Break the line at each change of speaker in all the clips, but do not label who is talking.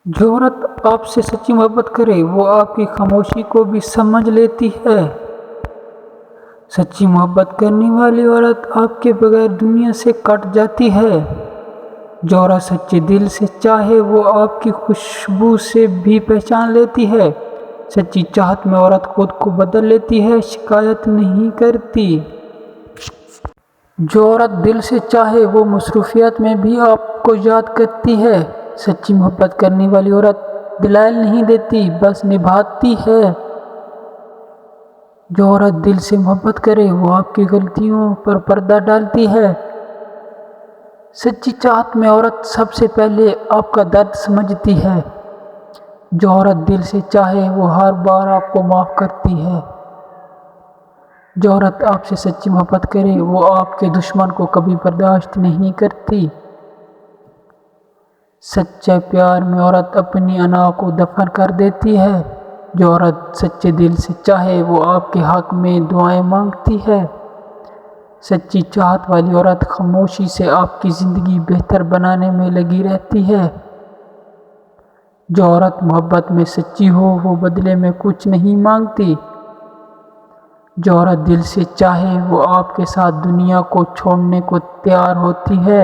جو عورت آپ سے سچی محبت کرے وہ آپ کی خاموشی کو بھی سمجھ لیتی ہے۔ سچی محبت کرنے والی عورت آپ کے بغیر دنیا سے کٹ جاتی ہے۔ جو عورت سچے دل سے چاہے وہ آپ کی خوشبو سے بھی پہچان لیتی ہے۔ سچی چاہت میں عورت خود کو بدل لیتی ہے، شکایت نہیں کرتی۔ جو عورت دل سے چاہے وہ مصروفیات میں بھی آپ کو یاد کرتی ہے۔ سچی محبت کرنے والی عورت دلائل نہیں دیتی، بس نبھاتی ہے۔ جو عورت دل سے محبت کرے وہ آپ کی غلطیوں پر پردہ ڈالتی ہے۔ سچی چاہت میں عورت سب سے پہلے آپ کا درد سمجھتی ہے۔ جو عورت دل سے چاہے وہ ہر بار آپ کو معاف کرتی ہے۔ جو عورت آپ سے سچی محبت کرے وہ آپ کے دشمن کو کبھی برداشت نہیں کرتی۔ سچے پیار میں عورت اپنی انا کو دفن کر دیتی ہے۔ جو عورت سچے دل سے چاہے وہ آپ کے حق میں دعائیں مانگتی ہے۔ سچی چاہت والی عورت خاموشی سے آپ کی زندگی بہتر بنانے میں لگی رہتی ہے۔ جو عورت محبت میں سچی ہو وہ بدلے میں کچھ نہیں مانگتی۔ جو عورت دل سے چاہے وہ آپ کے ساتھ دنیا کو چھوڑنے کو تیار ہوتی ہے۔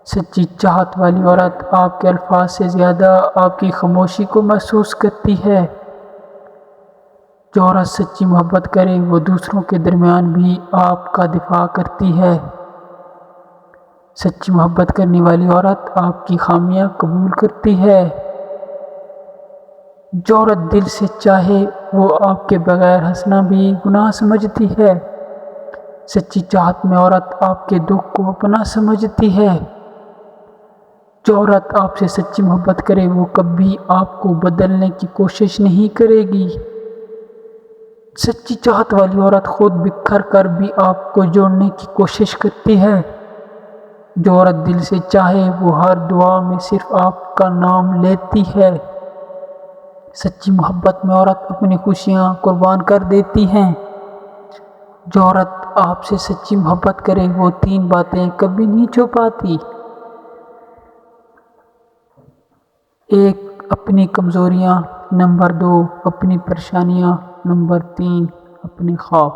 سچی چاہت والی عورت آپ کے الفاظ سے زیادہ آپ کی خاموشی کو محسوس کرتی ہے۔ جو عورت سچی محبت کرے وہ دوسروں کے درمیان بھی آپ کا دفاع کرتی ہے۔ سچی محبت کرنے والی عورت آپ کی خامیاں قبول کرتی ہے۔ جو عورت دل سے چاہے وہ آپ کے بغیر ہنسنا بھی گناہ سمجھتی ہے۔ سچی چاہت میں عورت آپ کے دکھ کو اپنا سمجھتی ہے۔ جو عورت آپ سے سچی محبت کرے وہ کبھی آپ کو بدلنے کی کوشش نہیں کرے گی۔ سچی چاہت والی عورت خود بکھر کر بھی آپ کو جوڑنے کی کوشش کرتی ہے۔ جو عورت دل سے چاہے وہ ہر دعا میں صرف آپ کا نام لیتی ہے۔ سچی محبت میں عورت اپنی خوشیاں قربان کر دیتی ہے۔ جو عورت آپ سے سچی محبت کرے وہ 3 باتیں کبھی نہیں چھپاتی۔ 1 اپنی کمزوریاں، نمبر 2 اپنی پریشانیاں، نمبر 3 اپنے خواب۔